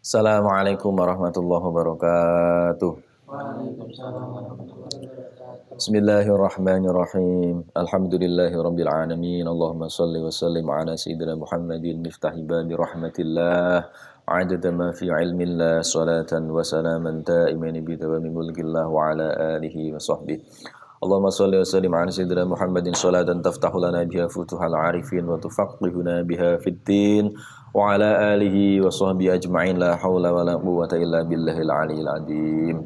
Assalamualaikum warahmatullahi wabarakatuh. Waalaikumsalam warahmatullahi wabarakatuh. Bismillahirrahmanirrahim. Alhamdulillahirabbil alamin. Allahumma shalli wa sallim ala sayyidina Muhammadin miftahi babi rahmatillah. Adada ma fi ilmillah salatan wa salaman da'iman bi dawami mulkillah wa ala alihi wa sahbihi. Allahumma shalli wa sallim ala sayyidina Muhammadin salatan taftahu lana biha futuhal arifin wa tufaqihuna biha fid din. Wa ala alihi wa sahbihi ajma'in la haula wa la quwwata illa billahil aliyil azim.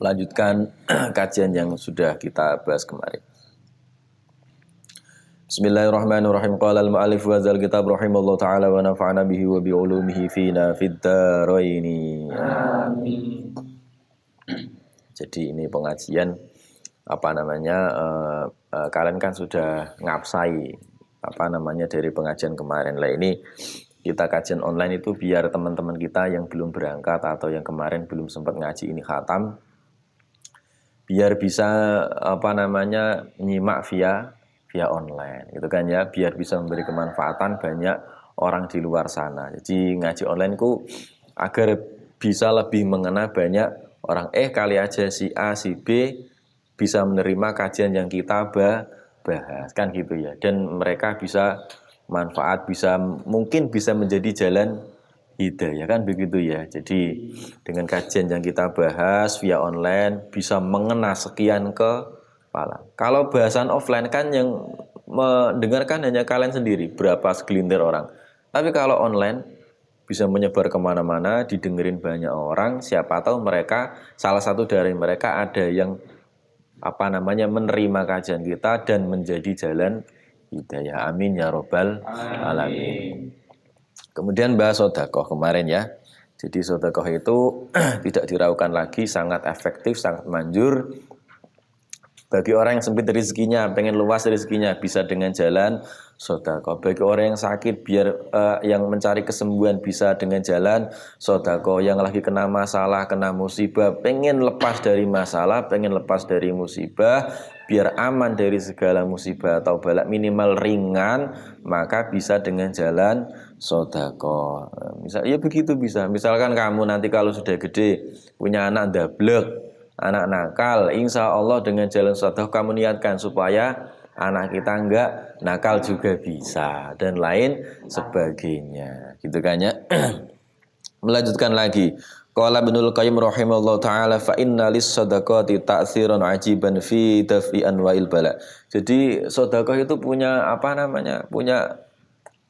Lanjutkan kajian yang sudah kita bahas kemarin. Bismillahirrahmanirrahim. Qala al-mu'allif wa zal kitab rahimallahu taala wa nafa'ana bihi wa bi ulumihi fina fid dharain. Amin. Jadi ini pengajian kalian kan sudah ngapsai dari pengajian kemarin. Lah ini kita kajian online itu biar teman-teman kita yang belum berangkat atau yang kemarin belum sempat ngaji ini khatam, biar bisa nyimak via online gitu kan ya, biar bisa memberi kemanfaatan banyak orang di luar sana. Jadi ngaji online ku agar bisa lebih mengena banyak orang, kali aja si A si B bisa menerima kajian yang kita bahas kan gitu ya, dan mereka bisa manfaat, mungkin bisa menjadi jalan hidayah kan begitu ya. Jadi dengan kajian yang kita bahas via online bisa mengena sekian kepala. Kalau bahasan offline kan yang mendengarkan hanya kalian sendiri, berapa segelintir orang. Tapi kalau online bisa menyebar kemana-mana, didengerin banyak orang. Siapa tahu salah satu dari mereka ada yang menerima kajian kita dan menjadi jalan hidayah. Amin ya robbal alamin. Kemudian bahas sedekah kemarin ya. Jadi sedekah itu tidak diragukan lagi, sangat efektif, sangat manjur. Bagi orang yang sempit rezekinya, pengen luas rezekinya, bisa dengan jalan sedekah. Bagi orang yang sakit, yang mencari kesembuhan, bisa dengan jalan sedekah. Yang lagi kena masalah, kena musibah, pengen lepas dari masalah, pengen lepas dari musibah, biar aman dari segala musibah atau balak, minimal ringan, maka bisa dengan jalan sedekah. Ya begitu bisa. Misalkan kamu nanti kalau sudah gede punya anak ndablek, anak nakal, insya Allah dengan jalan sedekah kamu niatkan supaya anak kita enggak nakal juga bisa, dan lain sebagainya gitu kan ya. Melanjutkan lagi, qala Ibnul Qayyim rahimallahu taala, fa inna lis sadaqati ta'tsiran ajiban fi daf'i anwa'il bala. Jadi sedekah itu punya punya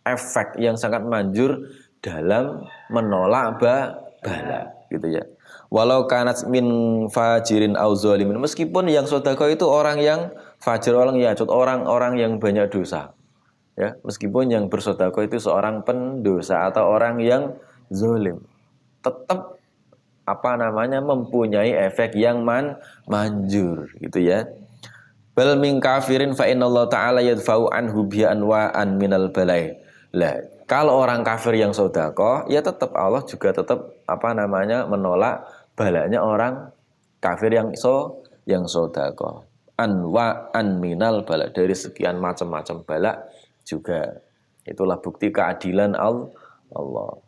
efek yang sangat manjur dalam menolak bala gitu ya. Walau kanat min fajirin au zalimin, meskipun yang sedekah itu orang yang fajir, orang yang banyak dosa. Ya, meskipun yang bersedekah itu seorang pendosa atau orang yang zalim, tetap mempunyai efek yang manjur gitu ya. Bal min kafirin fa innallaha ta'ala yadfa'u anhu bi anwa'an minal balai. Lah, kalau orang kafir yang sedekah, ya tetap Allah juga menolak balanya orang kafir yang sedekah. Anwa'an minal bala, dari sekian macam-macam bala juga. Itulah bukti keadilan Allah.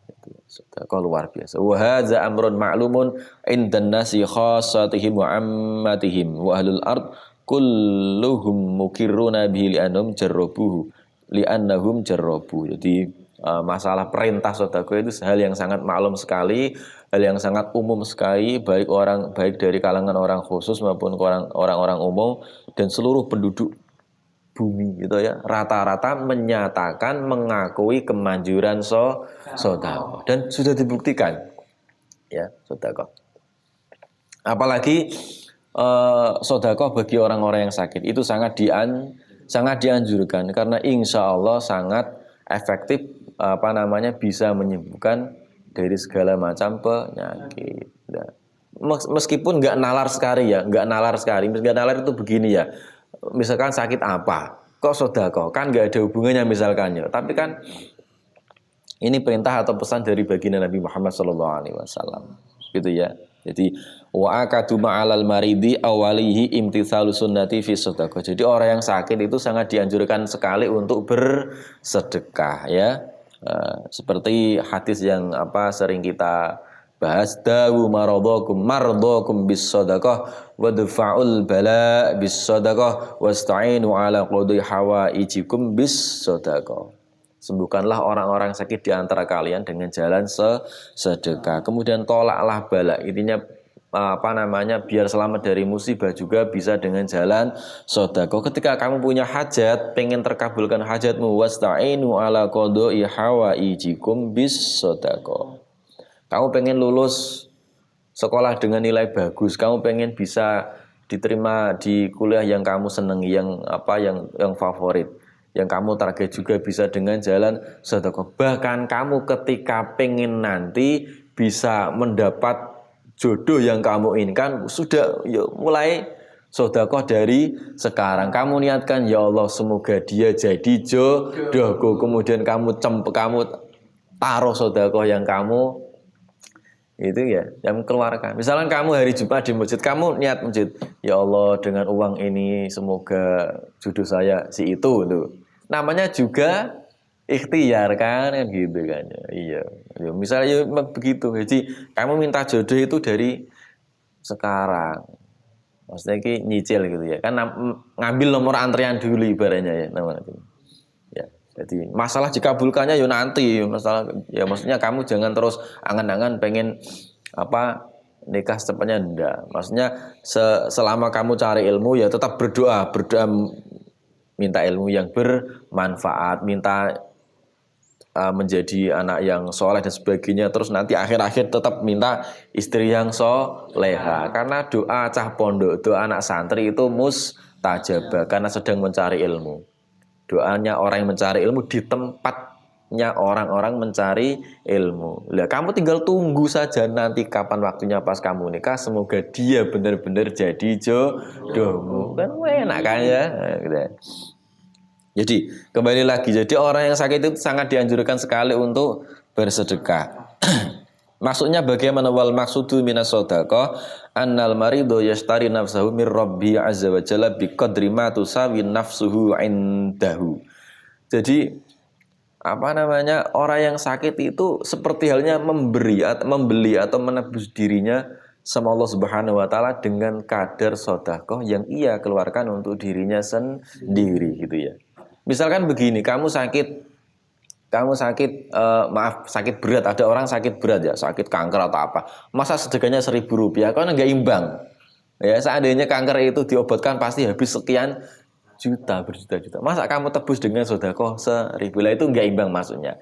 Sedekah luar biasa. Wa hadza amrun ma'lumun indan nasi khassatihim wa ammatihim wa ahlul ard kulluhum mukirruna bihi li'annahum jarrabu. Jadi masalah perintah sedekah itu hal yang sangat maklum sekali, hal yang sangat umum sekali, baik dari kalangan orang khusus maupun orang-orang umum dan seluruh penduduk bumi gitu ya. Rata-rata menyatakan, mengakui kemanjuran sedekah dan sudah dibuktikan ya sedekah. Apalagi sedekah bagi orang-orang yang sakit itu sangat dianjurkan, karena insya Allah sangat efektif bisa menyembuhkan dari segala macam penyakit. Nah, meskipun nggak nalar sekali. Nggak nalar itu begini ya. Misalkan sakit apa, kok sedekah, kan nggak ada hubungannya misalkannya. Tapi kan ini perintah atau pesan dari baginda Nabi Muhammad SAW, gitu ya. Jadi wa akadu ma'alal maridi awalihi imtithalu sunnati fi sedekah. Jadi orang yang sakit itu sangat dianjurkan sekali untuk bersedekah ya. Seperti hadis yang sering kita bahas, dawu maradakum bis sadaqah wadfa'ul bala bis sadaqah wasta'inu ala qudhi hawaijikum bis sadaqah. Sembuhkanlah orang-orang sakit di antara kalian dengan jalan sedekah. Kemudian tolaklah bala. Intinya biar selamat dari musibah juga bisa dengan jalan sedekah. Ketika kamu punya hajat, pengen terkabulkan hajatmu, wasta'inu ala qudhi hawaijikum bis sadaqah. Kamu pengen lulus sekolah dengan nilai bagus, kamu pengen bisa diterima di kuliah yang kamu senangi, yang favorit, yang kamu target juga bisa dengan jalan sedekah. Bahkan kamu ketika pengen nanti bisa mendapat jodoh yang kamu inginkan, sudah mulai sedekah dari sekarang. Kamu niatkan, ya Allah semoga dia jadi jodohku. Kemudian kamu taruh sedekah yang kamu itu yang keluarkan. Misalkan kamu hari Jumat di masjid, kamu niat masjid, ya Allah dengan uang ini semoga jodoh saya si itu tuh. Namanya juga ikhtiar kan gitu kan. Iya. Misalnya begitu. Jadi kamu minta jodoh itu dari sekarang. Maksudnya ki nyicil gitu ya. Kan ngambil nomor antrian dulu ibaratnya ya namanya itu. Ya. Jadi masalah dikabulkannya nanti maksudnya kamu jangan terus angan-angan pengen nikah secepatnya, enggak. Maksudnya selama kamu cari ilmu ya tetap berdoa minta ilmu yang bermanfaat, minta menjadi anak yang soleh dan sebagainya. Terus nanti akhir-akhir tetap minta istri yang soleha. Karena doa cah pondok, doa anak santri itu mustajabah karena sedang mencari ilmu. Doanya orang yang mencari ilmu di tempatnya orang-orang mencari ilmu. Lah kamu tinggal tunggu saja nanti kapan waktunya pas kamu nikah, semoga dia benar-benar jadi jodohmu. Kan enak kan ya. Gitu. Jadi kembali lagi, jadi orang yang sakit itu sangat dianjurkan sekali untuk bersedekah. Maksudnya bagaimana? Wal maksudu minas shadaqah annal maridu yashtari nafsahu mir rabbi azza wa jalla biqadri ma tusawi nafsuhu indahu. Jadi orang yang sakit itu seperti halnya membeli atau menebus dirinya sama Allah Subhanahu wa taala dengan kadar sedekah yang ia keluarkan untuk dirinya sendiri gitu ya. Misalkan begini, kamu sakit berat, ada orang sakit berat ya, sakit kanker atau apa, masa sedekahnya Rp1.000 kan nggak imbang ya. Seandainya kanker itu diobatkan pasti habis sekian juta, berjuta-juta, masa kamu tebus dengan sedekah Rp1.000, itu nggak imbang maksudnya.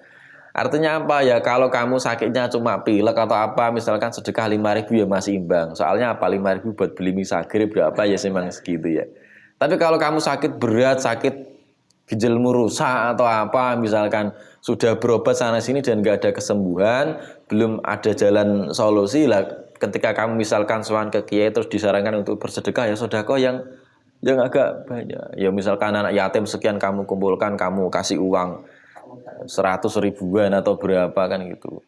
Artinya apa ya, kalau kamu sakitnya cuma pilek atau apa, misalkan sedekah Rp5.000 ya masih imbang. Soalnya apa, Rp5.000 buat beli mie sagir berapa ya, memang segitu ya. Tapi kalau kamu sakit berat, sakit ginjalmu rusak atau apa, misalkan sudah berobat sana sini dan nggak ada kesembuhan, belum ada jalan solusi lah. Ketika kamu misalkan sowan ke kiai terus disarankan untuk bersedekah, ya sedekah yang agak banyak. Ya misalkan anak yatim sekian kamu kumpulkan, kamu kasih uang 100.000-an atau berapa kan gitu.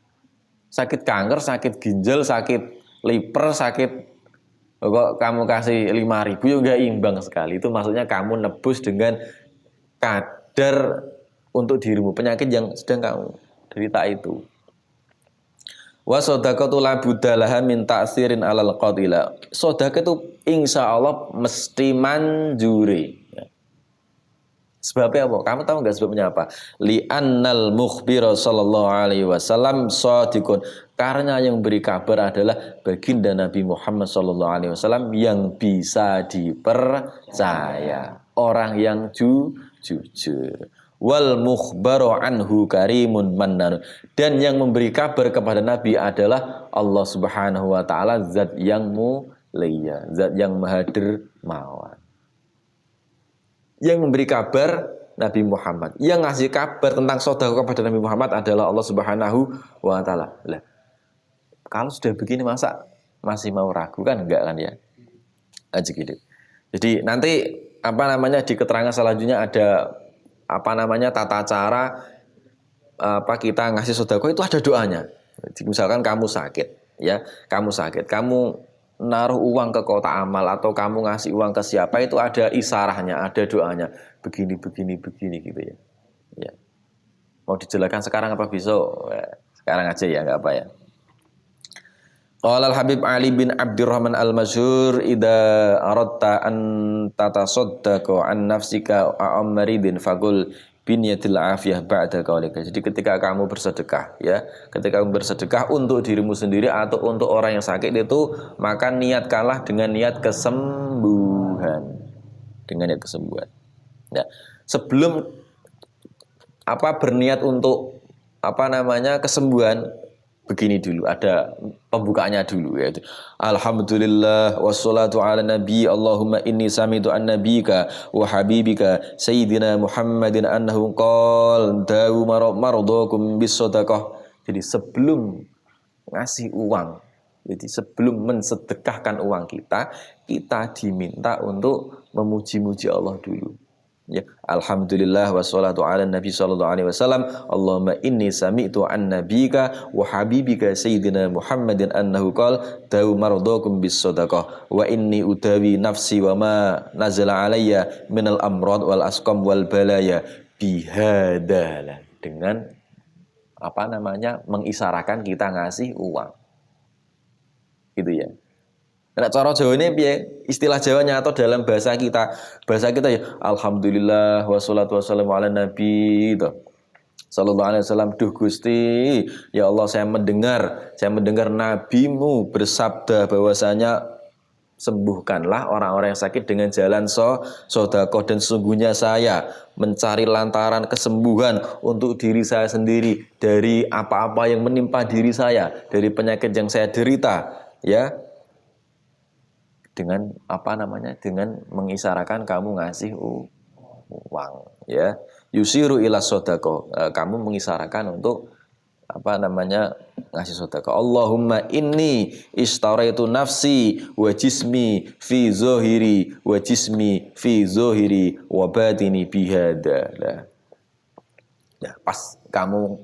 Sakit kanker, sakit ginjal, sakit liver, sakit kok kamu kasih 5.000 ya nggak imbang sekali. Itu maksudnya kamu nebus dengan kadar untuk dirimu, penyakit yang sedang kamu derita itu. Wa shadaqatu la budalaha min ta'sirin alal qatila. Sedekah itu insya Allah mesti manjuri. Sebabnya apa? Kamu tahu nggak sebabnya apa? Li'annal mukhbira sallallahu alaihi wasallam shadiqun. Karena yang beri kabar adalah baginda Nabi Muhammad sallallahu alaihi wasallam yang bisa dipercaya, orang yang jujur. Wal mukhbaru anhu karimun mannan. Dan yang memberi kabar kepada Nabi adalah Allah Subhanahu wa taala, zat yang mulia, zat yang maha dermawan. Yang memberi kabar Nabi Muhammad, yang ngasih kabar tentang sedekah kepada Nabi Muhammad adalah Allah Subhanahu wa taala. Lah, kalau sudah begini masa masih mau ragu kan? Enggak kan ya? Aja gitu. Jadi nanti di keterangan selanjutnya ada tata cara kita ngasih sedekah itu ada doanya. Jadi, misalkan kamu sakit, kamu naruh uang ke kotak amal atau kamu ngasih uang ke siapa, itu ada isarahnya, ada doanya, begini gitu ya. Mau dijelaskan sekarang apa besok? Sekarang aja ya, enggak apa ya. Qala al-Habib Ali bin Abdurrahman al-Masyhur idza aradta an tatasaddaqa an nafsika a'ammaridin faqul binyatil afiyah ba'da qaulika. Jadi ketika kamu bersedekah ya, ketika kamu bersedekah untuk dirimu sendiri atau untuk orang yang sakit itu, maka niatkanlah dengan niat kesembuhan. Dengan niat kesembuhan. Ya. Sebelum berniat untuk kesembuhan, begini dulu, ada pembukaannya dulu, yaitu alhamdulillah wassalatu ala nabi Allahumma inni samitu an nabika wa habibika sayyidina Muhammadin annahu qol dawu maradakum bis sadaqah. Jadi sebelum ngasih uang, jadi sebelum mensedekahkan uang kita diminta untuk memuji-muji Allah dulu. Ya, alhamdulillah wassalatu ala nabi sallallahu alaihi wasallam Allahumma inni sami'tu an nabika wa habibika sayyidina Muhammadin annahu qala dawu maradakum bis sadaqah wa inni udawi nafsi wa ma nazala alayya minal amrad wal asqam wal balaya bihadalah, dengan mengisarakan kita ngasih uang. Gitu ya. Nek cara Jawane piye? Istilah Jawanya atau dalam bahasa kita. Bahasa kita ya alhamdulillah wassalatu wassalamu ala nabi gitu. Sallallahu alaihi wasallam. Duh Gusti, ya Allah saya mendengar nabimu bersabda bahwasanya sembuhkanlah orang-orang yang sakit dengan jalan sedekah, dan sesungguhnya saya mencari lantaran kesembuhan untuk diri saya sendiri dari apa-apa yang menimpa diri saya, dari penyakit yang saya derita, ya. Dengan dengan mengisarakan kamu ngasih uang, ya. Yusiru ila sedekah, kamu mengisarakan untuk ngasih sedekah. Allahumma inni istaraitu nafsi wa jismi fi zahiri wa jismi fi zahiri wa batini bihada. Nah, pas kamu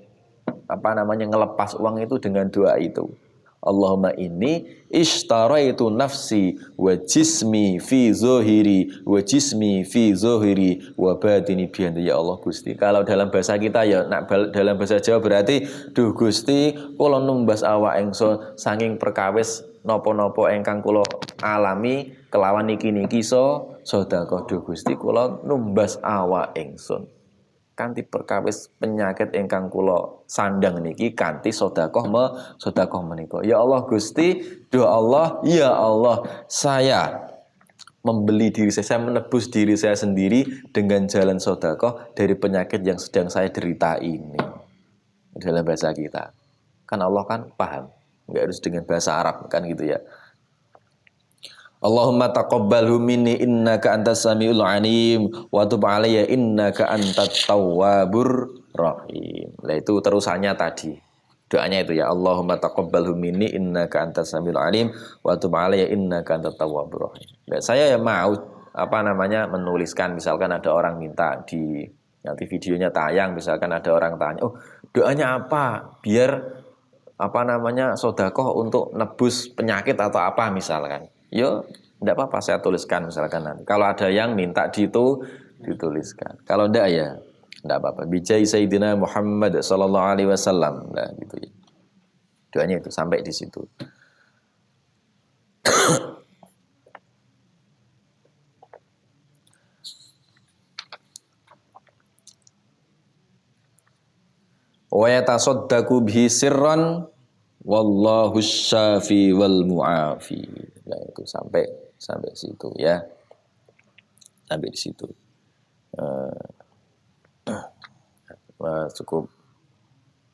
ngelepas uang itu dengan doa itu. Allahumma inni ishtaraitu nafsi wa jismi fi zahiri wa jismi fi zahiri wa batini bihanda. Ya Allah Gusti, kalau dalam bahasa kita ya, dalam bahasa Jawa berarti duh Gusti kula numbas awak ingsun saking perkawis napa-napa ingkang kula alami kelawan niki-niki sedekah. Duh Gusti kula numbas awak ingsun kanthi perkawis penyakit ingkang kula sandang niki kanthi sedekah menika. Ya Allah Gusti, duh Allah, ya Allah, saya membeli diri saya menebus diri saya sendiri dengan jalan sedekah dari penyakit yang sedang saya derita ini. Dalam bahasa kita. Kan Allah kan paham, enggak harus dengan bahasa Arab kan gitu ya. Allahumma taqabbalhu minni innaka antas samiul alim wa tub alayya innaka antat tawwabur rahim. Nah itu terusannya tadi. Doanya itu ya, Allahumma taqabbalhu minni innaka antas samiul alim wa tub alayya innaka antat tawwabur rahim. Nah, saya ya mau menuliskan, misalkan ada orang minta nanti videonya tayang, misalkan ada orang tanya, "Oh, doanya apa?" Biar sedekah untuk nebus penyakit atau apa misalkan. Yo, enggak apa-apa saya tuliskan misalkan nanti. Kalau ada yang minta dituliskan. Kalau enggak ya enggak apa-apa. Bijai Sayyidina Muhammad sallallahu alaihi wasallam. Nah, gitu ya. Doanya itu sampai di situ. Wa yatasaddaqu bihi sirran wallahu syafi wal mu'afi. Nah, itu sampai situ ya. Sampai di situ. Cukup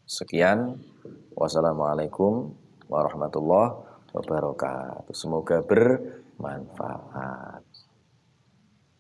sekian. Wassalamualaikum warahmatullahi wabarakatuh. Semoga bermanfaat.